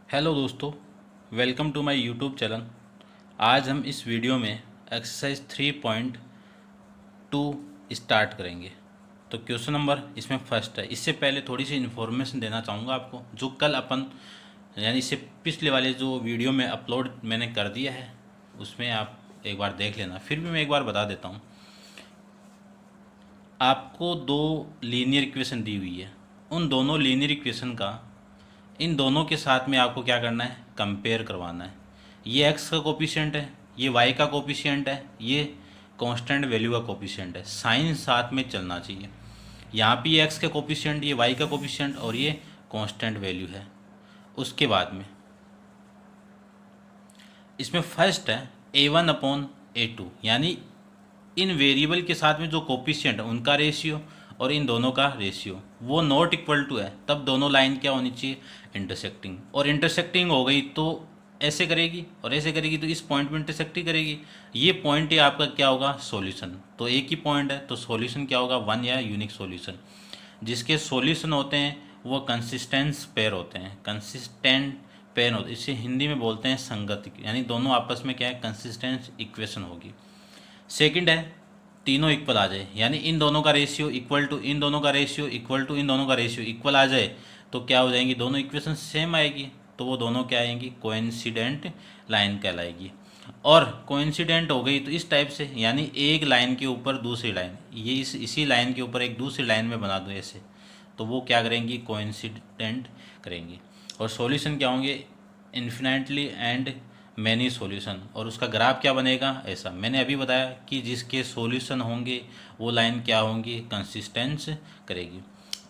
Hello दोस्तों, welcome to my YouTube channel. आज हम इस वीडियो में एक्सरसाइज 3.2 स्टार्ट करेंगे। तो क्वेश्चन नंबर इसमें फर्स्ट है। इससे पहले थोड़ी सी इन्फॉर्मेशन देना चाहूँगा आपको, जो कल अपन यानी इससे पिछले वाले जो वीडियो में अपलोड मैंने कर दिया है उसमें आप एक बार देख लेना। फिर भी मैं एक बार बता देता हूँ। आपको दो लीनियर इक्वेशन दी हुई है, उन दोनों लीनियर इक्वेशन का इन दोनों के साथ में आपको क्या करना है, कंपेयर करवाना है। ये x का कोफिशिएंट है, ये y का कोफिशिएंट है, ये कांस्टेंट वैल्यू का कोफिशिएंट है। साइन साथ में चलना चाहिए। यहाँ पे ये x का कोफिशिएंट, ये y का कोफिशिएंट और ये कांस्टेंट वैल्यू है। उसके बाद में इसमें फर्स्ट है A1/A2, यानी इन वेरिएबल के साथ में जो कोफिशिएंट है उनका रेशियो और इन दोनों का रेशियो वो नॉट इक्वल टू है, तब दोनों लाइन क्या होनी चाहिए, इंटरसेक्टिंग। और इंटरसेक्टिंग हो गई तो ऐसे करेगी और ऐसे करेगी तो इस पॉइंट में इंटरसेक्ट ही करेगी। ये पॉइंट ही आपका क्या होगा, सॉल्यूशन। तो एक ही पॉइंट है तो सॉल्यूशन क्या होगा, वन या यूनिक सॉल्यूशन। जिसके सॉल्यूशन होते हैं वो कंसिस्टेंस पेयर होते हैं, कंसिस्टेंट पेयर होते, इसे हिंदी में बोलते हैं संगत, यानी दोनों आपस में क्या है, कंसिस्टेंस इक्वेशन होगी। सेकंड है तीनों इक्वल आ जाए, यानी इन दोनों का रेशियो इक्वल टू इन दोनों का रेशियो इक्वल टू इन दोनों का रेशियो इक्वल आ जाए तो क्या हो जाएंगी, दोनों इक्वेशन सेम आएगी। तो वो दोनों क्या आएंगी, कोइंसिडेंट लाइन कहलाएगी। और कोइंसिडेंट हो गई तो इस टाइप से, यानी एक लाइन के ऊपर दूसरी लाइन, ये इसी लाइन के ऊपर एक दूसरी लाइन में बना दूँ ऐसे, तो वो क्या करेंगी, कोइंसिडेंट करेंगी। और सॉल्यूशन क्या होंगे, इन्फिनेटली एंड मैनी सॉल्यूशन। और उसका ग्राफ क्या बनेगा, ऐसा मैंने अभी बताया कि जिसके सॉल्यूशन होंगे वो लाइन क्या होंगी, कंसिस्टेंस करेगी।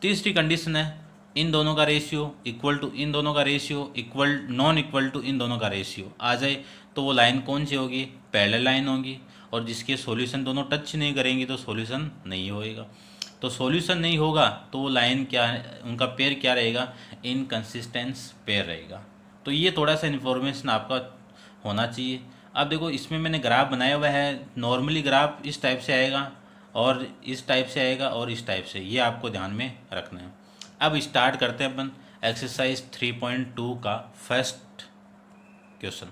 तीसरी कंडीशन है इन दोनों का रेशियो इक्वल टू इन दोनों का ratio equal non equal to इन दोनों का रेशियो आ जाए तो वो लाइन कौन सी होगी, पैरेलल लाइन होगी। और जिसके सॉल्यूशन दोनों टच नहीं करेंगे तो सॉल्यूशन नहीं होएगा। तो सॉल्यूशन नहीं होगा तो वो लाइन क्या है, उनका पेयर क्या रहेगा, इनकंसिस्टेंस पेयर रहेगा। तो ये थोड़ा सा इन्फॉर्मेशन आपका होना चाहिए। अब देखो इसमें मैंने ग्राफ बनाया हुआ है। नॉर्मली ग्राफ इस टाइप से आएगा और इस टाइप से आएगा और इस टाइप से, ये आपको ध्यान में रखना है। अब स्टार्ट करते हैं अपन एक्सरसाइज 3.2 का first question.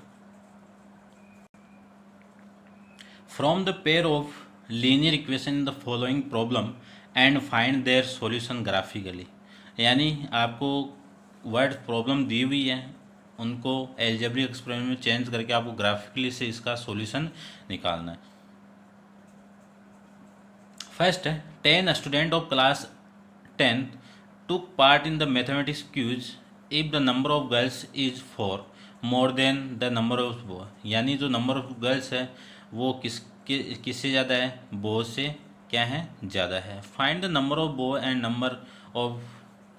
From the pair of linear equation in the following problem and find their solution graphically, यानी आपको वर्ड प्रॉब्लम दी हुई है, उनको एल्जेब्रिक एक्सप्रेशन में चेंज करके आपको ग्राफिकली से इसका सॉल्यूशन निकालना है। फर्स्ट है 10 student of class 10 took part in the mathematics quiz if the number of girls is 4 more than the number of boys, यानी जो नंबर ऑफ गर्ल्स है वो किससे ज़्यादा है, बॉयज से क्या है, ज़्यादा है। Find the number of boy and number of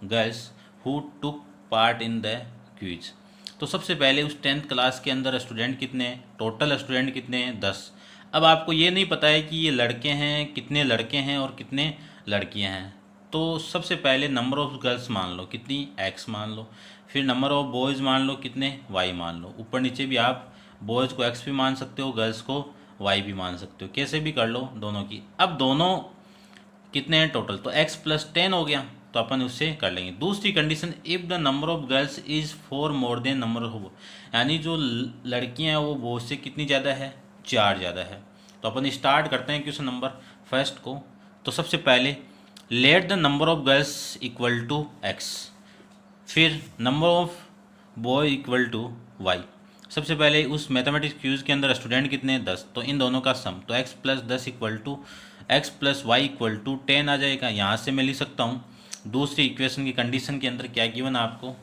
girls who took part in the quiz. तो सबसे पहले उस 10th क्लास के अंदर स्टूडेंट कितने हैं, टोटल स्टूडेंट कितने हैं, 10। अब आपको ये नहीं पता है कि ये लड़के हैं, कितने लड़के हैं और कितने लड़कियां हैं। तो सबसे पहले नंबर ऑफ गर्ल्स मान लो कितनी, x मान लो। फिर नंबर ऑफ बॉयज़ मान लो कितने, y मान लो। ऊपर नीचे भी आप बॉयज़ को x भी मान सकते हो, गर्ल्स को y भी मान सकते हो, कैसे भी कर लो दोनों की। अब दोनों कितने हैं टोटल, तो x + 10 हो गया, तो अपन उससे कर लेंगे। दूसरी condition, if the number of girls is 4 more than number of, यानी जो लड़कियां हैं वो बॉयज से कितनी ज़्यादा है, 4 ज़्यादा है। तो अपन स्टार्ट करते हैं क्वेश्चन नंबर फर्स्ट को। तो सबसे पहले let the number of girls equal to x, फिर number of boy equal to y। सबसे पहले उस मैथमेटिक्स क्यूज के अंदर स्टूडेंट कितने हैं, 10, तो इन दोनों का सम, तो x + 10 equal to x + y equal to 10 आ जाएगा। यहाँ से मैं लिख सकता हूँ दूसरी इक्वेशन की कंडीशन के अंदर क्या गिवन है आपको,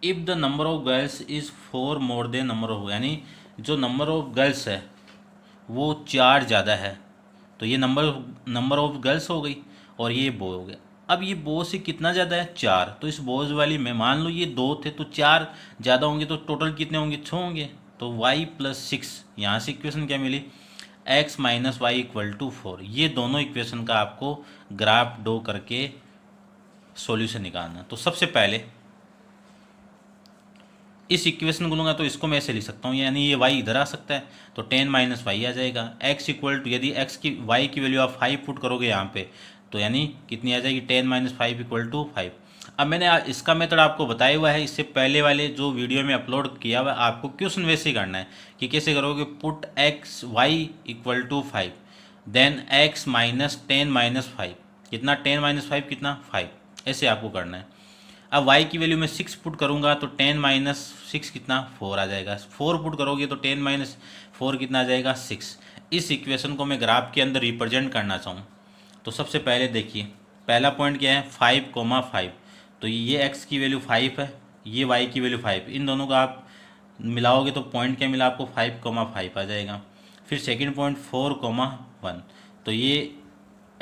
if the number of girls is 4 more than number of, यानी जो नंबर ऑफ गर्ल्स है वो 4 ज़्यादा है, तो ये नंबर ऑफ गर्ल्स हो गई और ये बॉय हो गया। अब ये बॉय से कितना ज़्यादा है, 4, तो इस बॉयज़ वाली में मान लो ये 2 थे तो 4 ज़्यादा होंगे, तो टोटल कितने होंगे, 6 होंगे। तो y + 6, यहाँ से इक्वेशन क्या मिली, x - y = 4। ये दोनों इक्वेशन का आपको ग्राफ ड्रॉ करके सॉल्यूशन निकालना। तो सबसे पहले इस इक्वेशन को लूँगा तो इसको मैं ऐसे लिख सकता हूँ, यानी ये y इधर आ सकता है तो 10 - y आ जाएगा। x इक्वल टू, यदि x की y की वैल्यू आप 5 पुट करोगे यहाँ पे तो यानी कितनी आ जाएगी 10 माइनस 5 इक्वल टू 5। अब मैंने इसका मेथड आपको बताया हुआ है, इससे पहले वाले जो वीडियो में अपलोड किया हुआ है। आपको क्वेश्चन वैसे ही करना है कि कैसे करोगे, put X Y equal to 5 then X minus 10 minus 5 कितना 10 माइनस 5 कितना 5, ऐसे आपको करना है। अब y की वैल्यू में 6 पुट करूंगा तो 10 माइनस 6 कितना 4 आ जाएगा। 4 पुट करोगे तो 10 माइनस 4 कितना आ जाएगा 6। इस इक्वेशन को मैं ग्राफ के अंदर रिप्रेजेंट करना चाहूँ तो सबसे पहले देखिए, पहला पॉइंट क्या है 5,5, तो ये x की वैल्यू 5 है, ये y की वैल्यू 5, इन दोनों का आप मिलाओगे तो पॉइंट क्या मिला आपको 5,5 आ जाएगा। फिर सेकंड पॉइंट 4,1, तो ये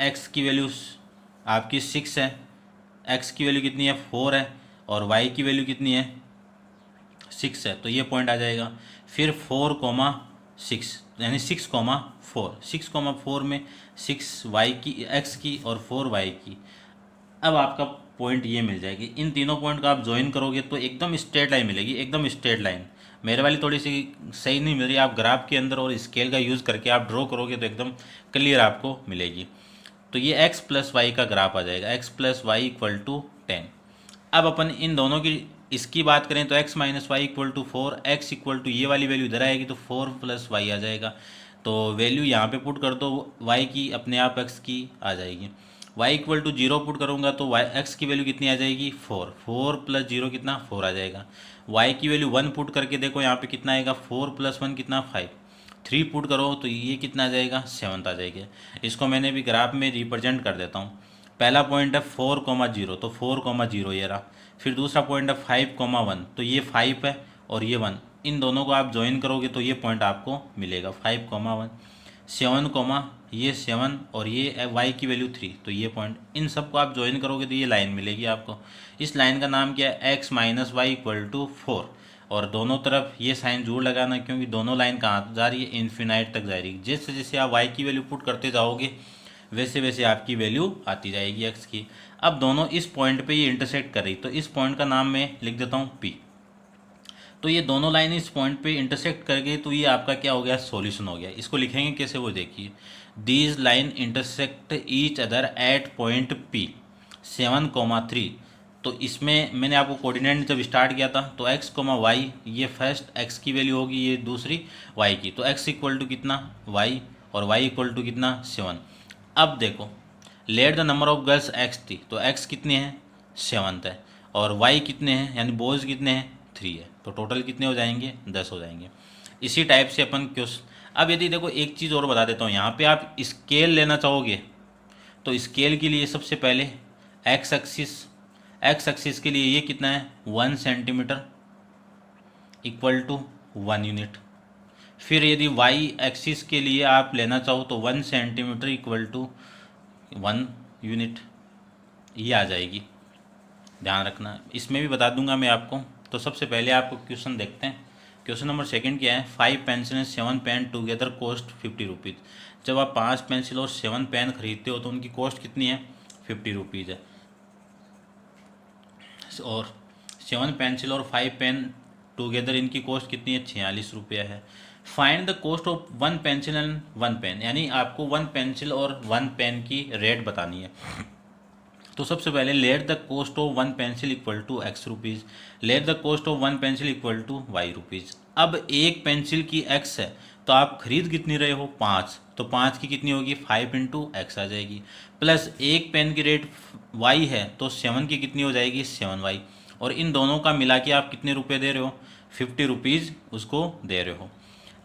x की वैल्यू आपकी 6 है, x की वैल्यू कितनी है 4 है, और y की वैल्यू कितनी है 6 है, तो ये पॉइंट आ जाएगा। फिर 4,6 यानी 6,4, 6,4 में 6y की x की और 4y की। अब आपका पॉइंट ये मिल जाएगी। इन तीनों पॉइंट का आप ज्वाइन करोगे तो एकदम स्ट्रेट लाइन मिलेगी, एकदम स्ट्रेट लाइन। मेरे वाली थोड़ी सी सही नहीं मिल रही, आप ग्राफ के अंदर और स्केल का यूज़ करके आप ड्रॉ करोगे तो एकदम क्लियर आपको मिलेगी। तो ये x प्लस वाई का ग्राफ आ जाएगा, x plus Y equal to 10। अब अपन इन दोनों की इसकी बात करें तो x minus Y equal to 4, X equal to ये वाली वैल्यू इधर आएगी तो 4 प्लस वाई आ जाएगा। तो वैल्यू यहाँ पे पुट कर दो y की, अपने आप x की आ जाएगी। y इक्वल टू 0 पुट करूँगा तो x की वैल्यू कितनी आ जाएगी 4, 4 प्लस 0 कितना 4 आ जाएगा। y की वैल्यू 1 पुट करके देखो यहाँ पे कितना आएगा 4 प्लस 1 कितना 5, 3 पुट करो तो ये कितना आ जाएगा 7 आ जाएगा। इसको मैंने भी ग्राफ में रिप्रेजेंट कर देता हूँ। पहला पॉइंट है 4,0 तो 4,0 ये रहा। फिर दूसरा पॉइंट है 5,1, तो ये 5 है और ये 1, इन दोनों को आप ज्वाइन करोगे तो ये पॉइंट आपको मिलेगा 5,1। 7, ये 7 और ये y की वैल्यू 3, तो ये पॉइंट, इन सब को आप ज्वाइन करोगे तो ये लाइन मिलेगी आपको। इस लाइन का नाम क्या है x minus Y equal to 4, और दोनों तरफ ये साइन जरूर लगाना क्योंकि दोनों लाइन कहाँ जा रही है इन्फिनाइट तक जा रही है। जैसे जैसे आप y की वैल्यू पुट करते जाओगे वैसे वैसे आपकी वैल्यू आती जाएगी x की। अब दोनों इस पॉइंट पे ये इंटरसेक्ट कर रही, तो इस पॉइंट का नाम मैं लिख देता हूँ P। तो ये दोनों लाइन इस पॉइंट पे इंटरसेक्ट कर गई तो ये आपका क्या हो गया सॉल्यूशन हो गया। इसको लिखेंगे कैसे वो देखिए, these line intersect each other at point P 7,3। तो इसमें मैंने आपको कोऑर्डिनेट जब स्टार्ट किया था तो x, y, ये फर्स्ट x की वैल्यू होगी, ये दूसरी y की, तो x इक्वल टू कितना y और y इक्वल टू कितना 7। अब देखो late the number of girls x थी, तो x कितने हैं 7 है, और y कितने हैं यानी बॉयज़ कितने हैं 3 है, तो टोटल कितने हो जाएंगे 10 हो जाएंगे। इसी टाइप से अपन क्वेश्चन। अब यदि देखो एक चीज़ और बता देता हूँ, यहाँ पे आप स्केल लेना चाहोगे तो स्केल के लिए सबसे पहले एक्स एक्सिस के लिए ये कितना है 1 सेंटीमीटर इक्वल टू 1 यूनिट। फिर यदि वाई एक्सिस के लिए आप लेना चाहो तो 1 सेंटीमीटर इक्वल टू 1 यूनिट, ये आ जाएगी, ध्यान रखना। इसमें भी बता दूंगा मैं आपको। तो सबसे पहले आपको क्वेश्चन देखते हैं। क्वेश्चन नंबर सेकंड क्या है, 5 pencil and 7 pen together cost 50 rupees. जब आप 5 पेंसिल और 7 पेन खरीदते हो तो उनकी कॉस्ट कितनी है 50 रुपीज़ है, और 7 पेंसिल और 5 पेन टुगेदर इनकी कॉस्ट कितनी है 46 रुपया है। Find the cost of 1 pencil and 1 pen, यानी आपको 1 पेंसिल और 1 पेन की रेट बतानी है। तो सबसे पहले let the cost of 1 pencil equal to x rupees, let the cost of 1 pencil equal to y rupees. अब एक पेंसिल की x है तो आप खरीद कितनी रहे हो 5, तो 5 की कितनी होगी 5 इंटू एक्स आ जाएगी, प्लस एक पेन की रेट y है तो 7 की कितनी हो जाएगी 7y, और इन दोनों का मिला के आप कितने रुपए दे रहे हो 50 रुपीज़ उसको दे रहे हो।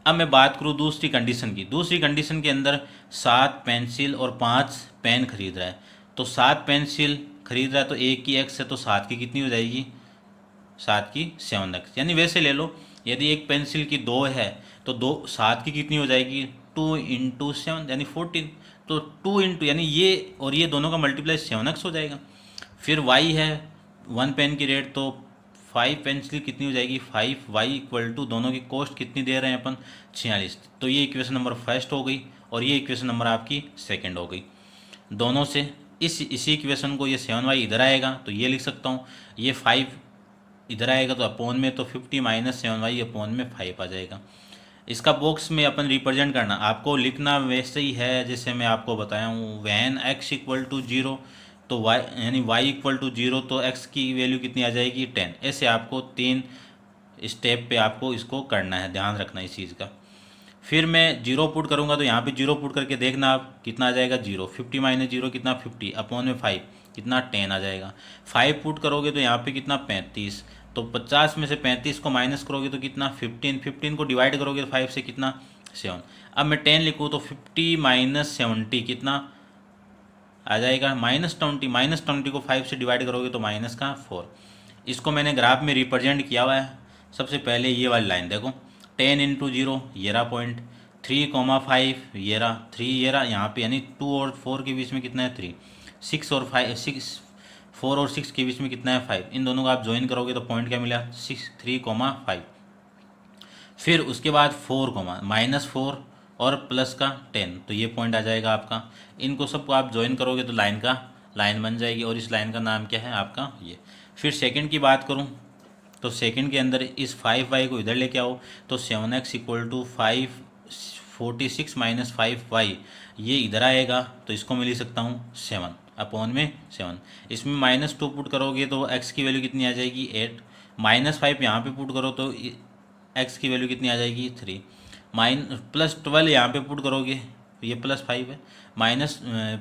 अब मैं बात करूँ दूसरी कंडीशन की। दूसरी कंडीशन के अंदर 7 पेंसिल और 5 पेन खरीद रहा है, तो 7 पेंसिल खरीद रहा है तो एक की x है तो 7 की कितनी हो जाएगी 7 की 7x, यानी वैसे ले लो यदि एक पेंसिल की 2 है तो 7 की कितनी हो जाएगी 2 इंटू 7 यानी 14, तो 2 इंटू यानी ये और ये दोनों का मल्टीप्लाई 7x हो जाएगा। फिर y है 1 पेन की रेट तो 5 पेंसिल कितनी हो जाएगी 5y इक्वल टू दोनों की कॉस्ट कितनी दे रहे हैं अपन 46, तो ये इक्वेशन नंबर फर्स्ट हो गई और ये इक्वेशन नंबर आपकी सेकंड हो गई। दोनों से इसी इक्वेशन को ये 7y इधर आएगा तो ये लिख सकता हूँ, ये 5 इधर आएगा तो अपोन में तो 50 माइनस 7y अपोन में 5 आ जाएगा। इसका बॉक्स में अपन रिप्रेजेंट करना, आपको लिखना वैसे ही है जैसे मैं आपको बताया हूँ। वैन x इक्वल टू 0 तो y यानी y इक्वल टू 0 तो x की वैल्यू कितनी आ जाएगी 10। ऐसे आपको 3 स्टेप पे आपको इसको करना है, ध्यान रखना इस चीज़ का। फिर मैं 0 पुट करूँगा तो यहाँ पे 0 पुट करके देखना आप कितना आ जाएगा 0। 50 माइनस 0 कितना 50 अपॉन में 5 कितना 10 आ जाएगा। 5 पुट करोगे तो यहाँ पे कितना 35, तो 50 में से 35 को माइनस करोगे तो कितना 15। 15 को डिवाइड करोगे तो 5 से कितना 7। अब मैं 10 लिखूँ तो 50 माइनस 70 कितना आ जाएगा -20। -20 को 5 से डिवाइड करोगे तो माइनस का 4। इसको मैंने ग्राफ में रिप्रेजेंट किया हुआ है। सबसे पहले ये वाली लाइन देखो, 10 इंटू 0 ये रहा पॉइंट, 3,5 ये रहा 3 ये रहा यहाँ पे, यानी 2 और 4 के बीच में कितना है 3, 6 और 5 6 4 और 6 के बीच में कितना है 5। इन दोनों को आप ज्वाइन करोगे तो पॉइंट क्या मिला 6 3,5। फिर उसके बाद 4 -4 और प्लस का 10, तो ये पॉइंट आ जाएगा आपका। इनको सबको आप ज्वाइन करोगे तो लाइन बन जाएगी, और इस लाइन का नाम क्या है आपका ये। फिर सेकंड की बात करूं तो सेकंड के अंदर इस 5y को इधर लेके आओ तो 7x equal to 46 minus 5y ये इधर आएगा, तो इसको मैं लिख सकता हूँ 7 अपॉन में 7। इसमें -2 पुट करोगे तो x की वैल्यू कितनी आ जाएगी 8। -5 यहाँ पे पुट करो तो x की वैल्यू कितनी आ जाएगी 3। +12 यहाँ पे पुट करोगे तो ये +5 है,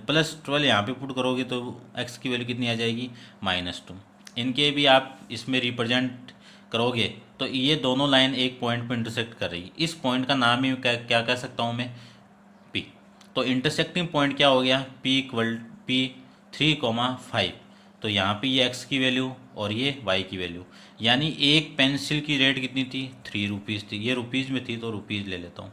+12 यहाँ पे पुट करोगे तो x की वैल्यू कितनी आ जाएगी -2। इनके भी आप इसमें रिप्रेजेंट करोगे तो ये दोनों लाइन एक पॉइंट पर इंटरसेक्ट कर रही है। इस पॉइंट का नाम ही क्या कह सकता हूँ मैं P। तो इंटरसेक्टिंग पॉइंट क्या हो गया P 3,5। तो यहाँ पे ये x की वैल्यू और ये y की वैल्यू, यानी एक पेंसिल की रेट कितनी थी 3 रुपीज़ थी, ये रुपीज़ में थी तो रुपीज़ ले लेता हूँ।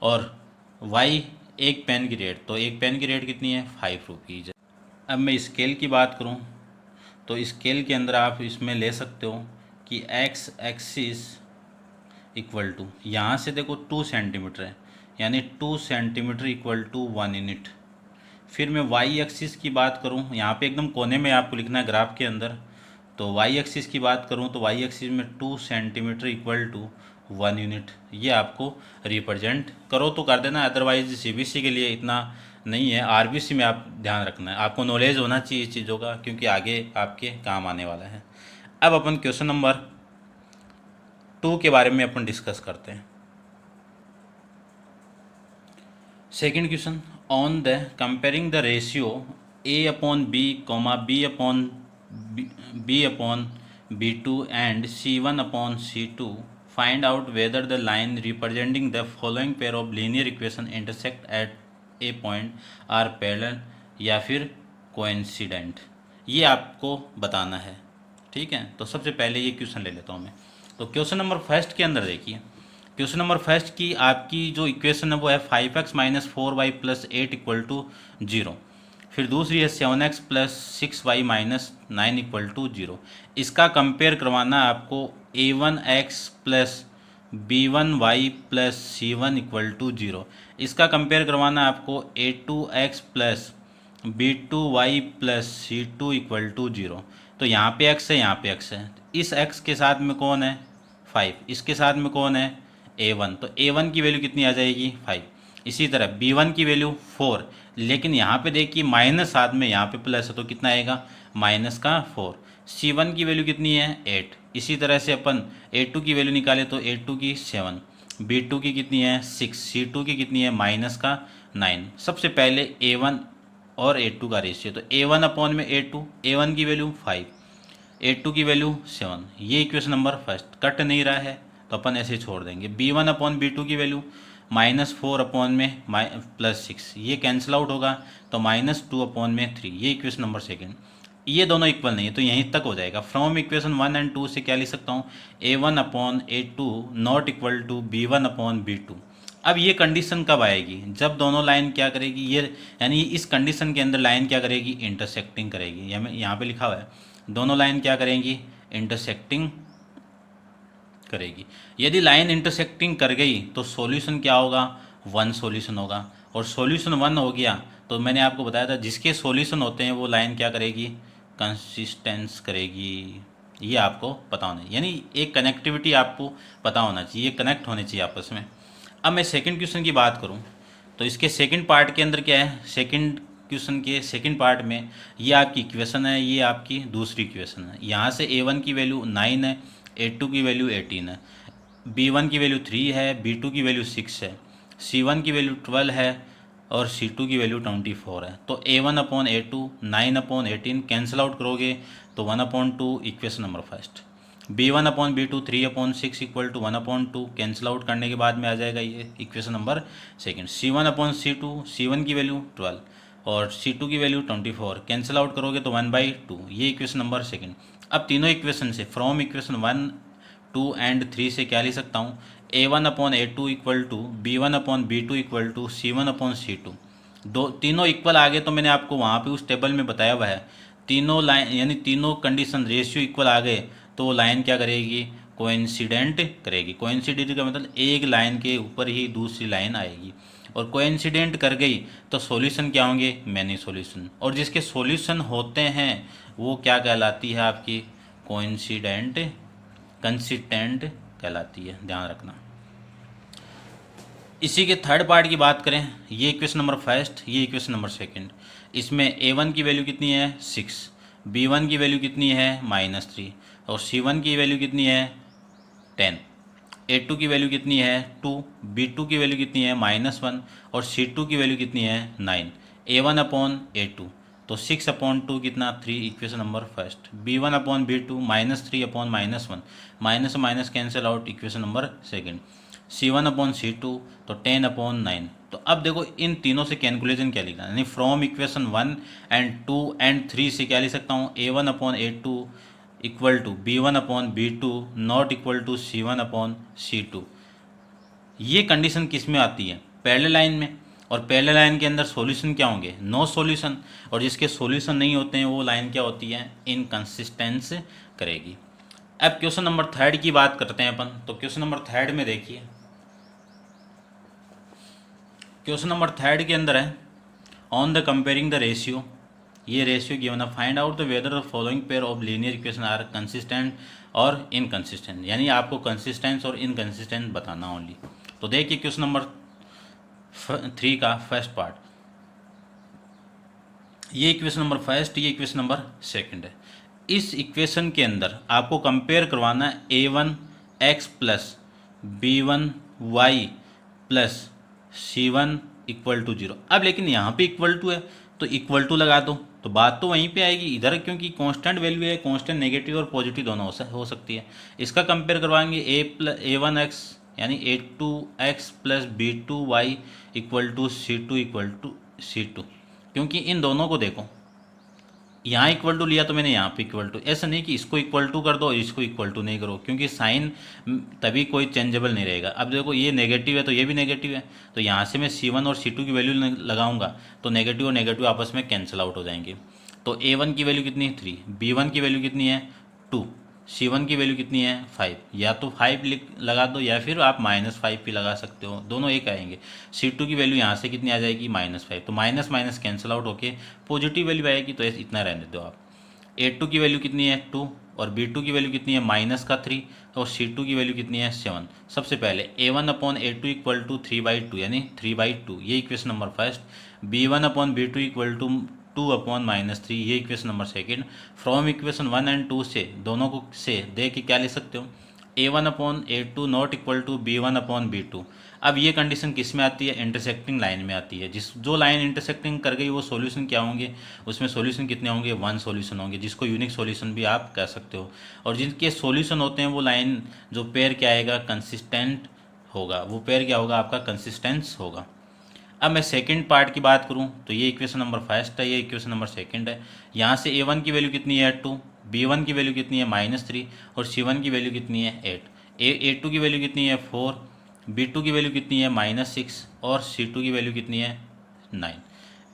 और y एक पेन की रेट, तो एक पेन की रेट कितनी है 5 रुपीज़। अब मैं स्केल की बात करूँ तो स्केल के अंदर आप इसमें ले सकते हो कि x एक्सिस इक्वल टू, यहाँ से देखो 2 सेंटीमीटर है, यानी 2 सेंटीमीटर इक्वल टू 1 यूनिट। फिर मैं y एक्सिस की बात करूँ, यहाँ पे एकदम कोने में आपको लिखना है ग्राफ के अंदर। तो y एक्सिस की बात करूँ तो y एक्सिस में 2 सेंटीमीटर इक्वल टू 1 यूनिट, ये आपको रिप्रेजेंट करो तो कर देना। अदरवाइज CBC के लिए इतना नहीं है, RBC में आप ध्यान रखना है, आपको नॉलेज होना चाहिए इस चीज़ों का, क्योंकि आगे आपके काम आने वाला है। अब अपन क्वेश्चन नंबर 2 के बारे में अपन डिस्कस करते हैं। Second question, on the comparing the ratio a upon b b upon b2 and c1 upon c2 find out whether the line representing the following pair of linear equation intersect at a point are parallel या फिर coincident, ये आपको बताना है। ठीक है, तो सबसे पहले ये क्वेश्चन ले लेता हूँ मैं। तो क्वेश्चन नंबर फर्स्ट के अंदर देखिए, क्वेश्चन नंबर फर्स्ट की आपकी जो इक्वेशन है वो है 5x minus 4y plus 8 equal to 0। फिर दूसरी है 7x plus 6y minus 9 equal to 0। इसका कंपेयर करवाना है आपको a1x plus b1y plus c1 equal to 0। इसका कंपेयर करवाना है आपको a2x plus b2y plus c2 equal to 0। तो यहाँ पे x है, यहाँ पे x है, इस x के साथ में कौन है 5, इसके साथ में कौन है a1, तो a1 की वैल्यू कितनी आ जाएगी 5। इसी तरह b1 की वैल्यू 4, लेकिन यहाँ पे देखिए माइनस साथ में यहाँ पे प्लस है तो कितना आएगा माइनस का 4। c1 की वैल्यू कितनी है 8। इसी तरह से अपन a2 की वैल्यू निकाले तो a2 की 7, b2 की कितनी है 6, c2 की कितनी है माइनस का 9। सबसे पहले a1 और a2 का रेशियो, तो a1 अपॉन में a2, a1 की वैल्यू 5, a2 की वैल्यू 7। ये इक्वेशन नंबर फर्स्ट कट नहीं रहा है तो अपन ऐसे छोड़ देंगे। b1 अपॉन b2 की वैल्यू -4 अपॉन में +6, ये कैंसिल आउट होगा तो -2 अपॉन में 3, ये इक्वेशन नंबर सेकंड। ये दोनों इक्वल नहीं है तो यहीं तक हो जाएगा। फ्रॉम इक्वेशन 1 एंड 2 से क्या लिख सकता हूँ a1 upon a2 not equal to b1 upon b2। अब ये कंडीशन कब आएगी, जब दोनों लाइन क्या करेगी, ये यानी इस कंडीशन के अंदर लाइन क्या करेगी इंटरसेक्टिंग करेगी। यहाँ पे लिखा हुआ है दोनों लाइन क्या करेंगी इंटरसेक्टिंग करेगी। यदि लाइन इंटरसेक्टिंग कर गई तो सॉल्यूशन क्या होगा 1 सॉल्यूशन होगा, और सॉल्यूशन 1 हो गया तो मैंने आपको बताया था जिसके सॉल्यूशन होते हैं वो लाइन क्या करेगी कंसिस्टेंस करेगी। ये आपको पता होना है, यानी एक कनेक्टिविटी आपको पता होना चाहिए, ये कनेक्ट होने चाहिए आपस में। अब मैं सेकंड क्वेश्चन की बात करूं तो इसके सेकंड पार्ट के अंदर क्या है, सेकंड क्वेश्चन के सेकंड पार्ट में ये आपकी इक्वेशन है, ये आपकी दूसरी इक्वेशन है। यहाँ से A1 की वैल्यू 9 है, A2 की वैल्यू 18 है, B1 की वैल्यू 3 है, B2 की वैल्यू 6 है, C1 की वैल्यू 12 है और C2 की वैल्यू 24 है। तो A1 upon A2 9 upon 18 cancel out करोगे तो 1/2 equation number first. B1 upon B2 3 अपॉन 6 इक्वल टू 1/2 कैंसिल आउट करने के बाद में आ जाएगा ये equation number second. C1 upon C2 C1 की वैल्यू 12 और C2 की वैल्यू 24 कैंसिल आउट करोगे तो 1/2 ये इक्वेशन नंबर सेकंड। अब तीनों इक्वेशन से फ्रॉम इक्वेशन 1 2 एंड 3 से क्या लिख सकता हूँ, A1 upon A2 equal to B1 upon B2 equal to C1 upon C2। दो तीनों इक्वल आ गए तो मैंने आपको वहाँ पे उस टेबल में बताया हुआ है, तीनों लाइन यानी तीनों कंडीशन रेशियो इक्वल आ गए तो वो लाइन क्या करेगी, कोइंसिडेंट करेगी। कोइंसिडेंट का मतलब एक लाइन के ऊपर ही दूसरी लाइन आएगी, और कोइंसिडेंट कर गई तो सॉल्यूशन क्या होंगे, मैनी सॉल्यूशन। और जिसके सॉल्यूशन होते हैं वो क्या कहलाती है आपकी, कोइंसिडेंट कंसिस्टेंट कहलाती है, ध्यान रखना। इसी के थर्ड पार्ट की बात करें, ये इक्वेशन नंबर फर्स्ट, ये इक्वेशन नंबर सेकंड। इसमें A1 की वैल्यू कितनी है 6, B1 की वैल्यू कितनी है -3 और C1 की वैल्यू कितनी है 10, A2 की वैल्यू कितनी है 2, B2 की वैल्यू कितनी है -1 और C2 की वैल्यू कितनी है 9। A1 अपॉन A2 तो 6/2 कितना 3 equation number first. B1 upon B2 -3 upon -1 minus minus cancel out equation number second. C1 upon C2 तो 10/9। तो अब देखो इन तीनों से कैलकुलेशन क्या लिखना है, यानी फ्रॉम इक्वेशन 1 एंड 2 एंड 3 से क्या लिख सकता हूँ, A1 upon A2 equal to B1 upon B2 not equal to C1 upon C2। ये कंडीशन किस में आती है, पैरेलल लाइन में। और पैरेलल लाइन के अंदर सॉल्यूशन क्या होंगे, नो सॉल्यूशन। और जिसके सॉल्यूशन नहीं होते हैं वो लाइन क्या होती है, इनकंसिस्टेंस करेगी। अब क्वेश्चन नंबर थर्ड की बात करते हैं अपन। तो क्वेश्चन नंबर थर्ड में देखिए, क्वेश्चन नंबर थर्ड के अंदर है on the comparing the ratio, ये रेशियो गिवन है, find out the whether the following pair of linear equation are consistent और इनकंसिस्टेंट, यानी आपको कंसिस्टेंस और इनकंसिस्टेंट बताना ओनली। तो देखिए क्वेश्चन नंबर 3 का फर्स्ट पार्ट, ये इक्वेशन नंबर फर्स्ट, ये इक्वेशन नंबर सेकंड है। इस इक्वेशन के अंदर आपको कंपेयर करवाना है A1x plus B1y plus C1 equal to 0। अब लेकिन यहाँ पे इक्वल टू है तो इक्वल टू लगा दो तो बात तो वहीं पे आएगी इधर, क्योंकि कांस्टेंट वैल्यू है, कांस्टेंट नेगेटिव और पॉजिटिव दोनों हो सकती है। इसका कंपेयर करवाएंगे A1x यानी A2x plus B2y equal to C2 क्योंकि इन दोनों को देखो, यहाँ इक्वल टू लिया तो मैंने यहाँ पे इक्वल टू, ऐसा नहीं कि इसको इक्वल टू कर दो और इसको इक्वल टू नहीं करो, क्योंकि साइन तभी कोई चेंजेबल नहीं रहेगा। अब देखो ये नेगेटिव है तो ये भी नेगेटिव है, तो यहाँ से मैं C1 और C2 की वैल्यू लगाऊंगा तो नेगेटिव और नेगेटिव आपस में कैंसिल आउट हो जाएंगे। तो A1 की वैल्यू कितनी है 3, B1 की वैल्यू कितनी है 2, C1 की वैल्यू कितनी है 5, या तो 5 लगा दो या फिर आप -5 भी लगा सकते हो, दोनों एक आएंगे। C2 की वैल्यू यहाँ से कितनी आ जाएगी -5, तो माइनस माइनस कैंसिल आउट होके पॉजिटिव वैल्यू आएगी, तो इतना रहने दो आप। A2 की वैल्यू कितनी है 2 और B2 की वैल्यू कितनी है -3 और C2 की वैल्यू कितनी है 7। सबसे पहले A1 upon A2 equal to 3/2 यानी 3/2, ये equation number first. B1 upon B2 equal to 2/-3, ये equation number second. From equation 1 and 2 से दोनों को से दे के क्या ले सकते हो, A1 upon A2 not equal to B1 upon B2। अब ये कंडीशन किस में आती है, इंटरसेक्टिंग लाइन में आती है। जो लाइन इंटरसेक्टिंग कर गई वो सॉल्यूशन क्या होंगे, उसमें सॉल्यूशन कितने होंगे, 1 सॉल्यूशन होंगे, जिसको यूनिक सॉल्यूशन भी आप कह सकते हो। और जिनके सॉल्यूशन होते हैं वो लाइन जो पेयर क्या आएगा, कंसिस्टेंट होगा, वो पेयर क्या होगा आपका, कंसिस्टेंस होगा। अब मैं सेकंड पार्ट की बात करूं तो ये इक्वेशन नंबर फर्स्ट है, ये इक्वेशन नंबर सेकंड है। यहाँ से A1 की वैल्यू कितनी है 2, B1 की वैल्यू कितनी है -3 और C1 की वैल्यू कितनी है 8, A2 की वैल्यू कितनी है 4, B2 की वैल्यू कितनी है -6 और C2 की वैल्यू कितनी है 9।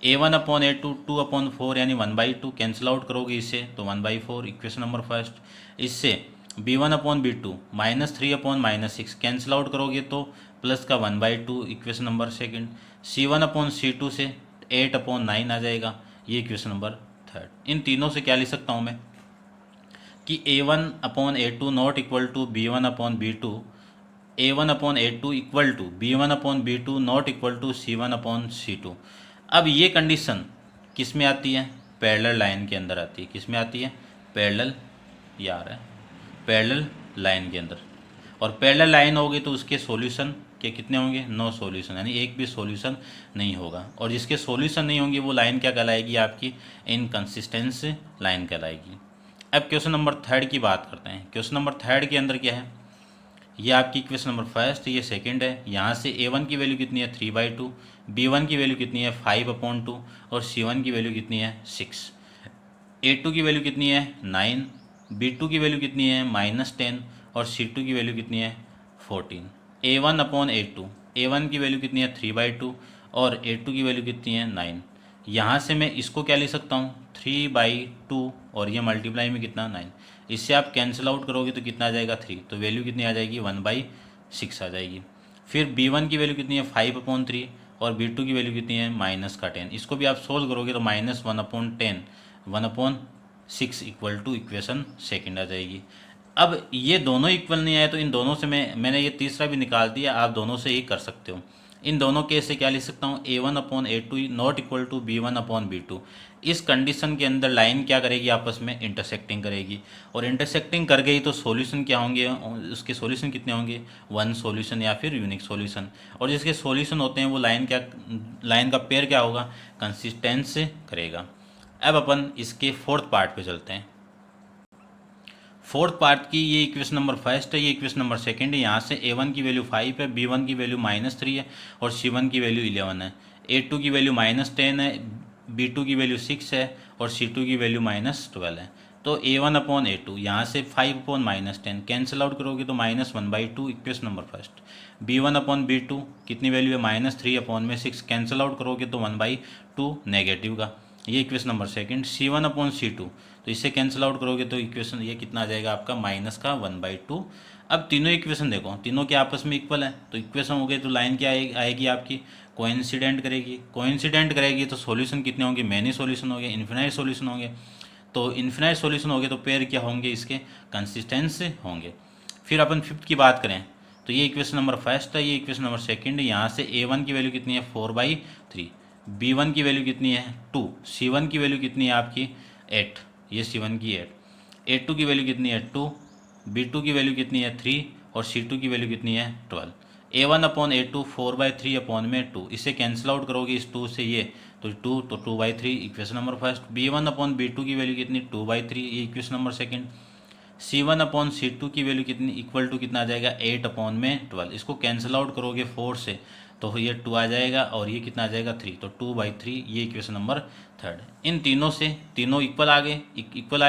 A1 अपॉन A2 2/4 यानी 1/2 कैंसिल आउट करोगे इससे तो 1/4 इक्वेशन नंबर फर्स्ट। इससे B1 upon B2 -3/-6 cancel out करोगे तो प्लस का 1/2 equation number second. C1 upon C2 से 8/9 आ जाएगा, ये इक्वेशन नंबर थर्ड। इन तीनों से क्या लिख सकता हूँ मैं कि A1 upon A2 not equal to B1 upon B2 A1/A2 equal to B1/B2 not equal to C1/C2। अब ये कंडीशन किस में आती है? पैरेलल लाइन के अंदर आती है। किस में आती है? पैरेलल, ये आ रहा है पैरेलल लाइन के अंदर। और पैरेलल लाइन होगी तो उसके सॉल्यूशन के कितने होंगे? नो सॉल्यूशन, यानी एक भी सॉल्यूशन नहीं होगा। और जिसके सॉल्यूशन नहीं होंगे वो लाइन क्या कहलाएगी? आपकी इनकंसिस्टेंस लाइन कहलाएगी। अब क्वेश्चन नंबर 3 की बात करते हैं। क्वेश्चन नंबर 3 के अंदर क्या है? ये आपकी इक्वेशन नंबर 1, ये सेकंड है। यहाँ से A1 की वैल्यू कितनी है? 3/2, B1 की वैल्यू कितनी है? 5/2 और C1 की वैल्यू कितनी है? 6। A2 की वैल्यू कितनी है? 9, B2 की वैल्यू कितनी है? -10 और C2 की वैल्यू कितनी है? 14। A1/A2, A1 की वैल्यू कितनी है? 3/2 और A2 की वैल्यू कितनी है? 9। यहाँ से मैं इसको क्या लिख सकता हूँ? 3/2 और ये मल्टीप्लाई में कितना? 9। इससे आप कैंसिल आउट करोगे तो कितना आ जाएगा? 3। तो वैल्यू कितनी आ जाएगी? 1/6 आ जाएगी। फिर B1 की वैल्यू कितनी है? 5/3 और B2 की वैल्यू कितनी है? -10। इसको भी आप सोल्व करोगे तो -1/10 1/6 इक्वल टू इक्वेशन सेकेंड आ जाएगी। अब ये दोनों इक्वल नहीं आए तो इन दोनों से मैंने ये तीसरा भी निकाल दिया, आप दोनों से ही कर सकते हो। इन दोनों केस से क्या लिख सकता हूँ? A1/A2 not equal to B1/B2। इस कंडीशन के अंदर लाइन क्या करेगी? आपस में इंटरसेक्टिंग करेगी, और इंटरसेक्टिंग कर गई तो सॉल्यूशन क्या होंगे? उसके सॉल्यूशन कितने होंगे? 1 सॉल्यूशन या फिर यूनिक सॉल्यूशन। और जिसके सॉल्यूशन होते हैं वो लाइन का पेयर क्या होगा? कंसिस्टेंस करेगा। अब अपन इसके फोर्थ पार्ट पे चलते हैं। फोर्थ पार्ट की ये इक्वेशन नंबर 1 है, ये इक्वेशन नंबर 2 है। यहाँ से A1 की वैल्यू 5 है, B1 की वैल्यू -3 है और C1 की वैल्यू 11 है। A2 की वैल्यू -10 है, B2 की वैल्यू 6 है और C2 की वैल्यू -12 है। तो A1/A2 यहाँ से 5/10 कैंसिल आउट करोगे तो -1/2 इक्वेशन नंबर 1। B1/B2 कितनी वैल्यू है? -3/6 कैंसिल आउट करोगे तो 1/2 नेगेटिव का, ये इक्वेशन नंबर 2। C1/C2 तो इससे कैंसिल आउट करोगे तो इक्वेशन ये कितना आ जाएगा आपका? -1/2। अब तीनों इक्वेशन देखो, तीनों के आपस में इक्वल है तो इक्वेशन हो गई तो लाइन क्या आएगी आपकी? कोइंसिडेंट करेगी। कोइंसिडेंट करेगी तो सॉल्यूशन कितने होंगे? मैनी सॉल्यूशन होंगे, इन्फिनाइट सॉल्यूशन होंगे। तो इन्फिनाइट सॉल्यूशन होंगे तो पेयर क्या होंगे? इसके कंसिस्टेंस होंगे। फिर अपन 5th की बात करें तो ये इक्वेशन नंबर 1 है, ये इक्वेशन नंबर 2 है। यहाँ से A1 की वैल्यू कितनी है? 4/3, B1 की वैल्यू कितनी है? 2, C1 की वैल्यू कितनी है आपकी? 8, ये C1 की 8। A2 की वैल्यू कितनी है? 2, B2 की वैल्यू कितनी है? 3 और C2 की वैल्यू कितनी है? 12। A1/A2 4/3/2, इसे कैंसिल आउट करोगे इस 2 से ये तो 2 तो 2/3 इक्वेशन नंबर 1। B1/B2 की वैल्यू कितनी? 2/3, ये इक्वेशन नंबर 2। C1/C2 की वैल्यू कितनी? इक्वल टू कितना आ जाएगा? 8/12। इसको कैंसिल आउट करोगे 4 से तो ये 2 आ जाएगा और ये कितना आ जाएगा? 3, तो 2/3, ये इक्वेशन नंबर 3। इन तीनों से तीनों इक्वल आ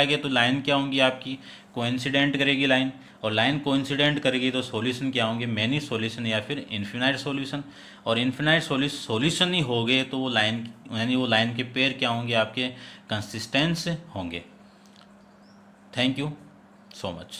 गए तो लाइन क्या होंगी आपकी? कोइंसिडेंट करेगी लाइन, और लाइन कोइंसिडेंट करेगी तो सॉल्यूशन क्या होंगे? मैनी सॉल्यूशन या फिर इन्फिनाइट सॉल्यूशन। और इन्फिनाइट सॉल्यूशन ही हो गए तो वो लाइन यानी वो लाइन के पेयर क्या होंगे? आपके कंसिस्टेंस होंगे। Thank you so much।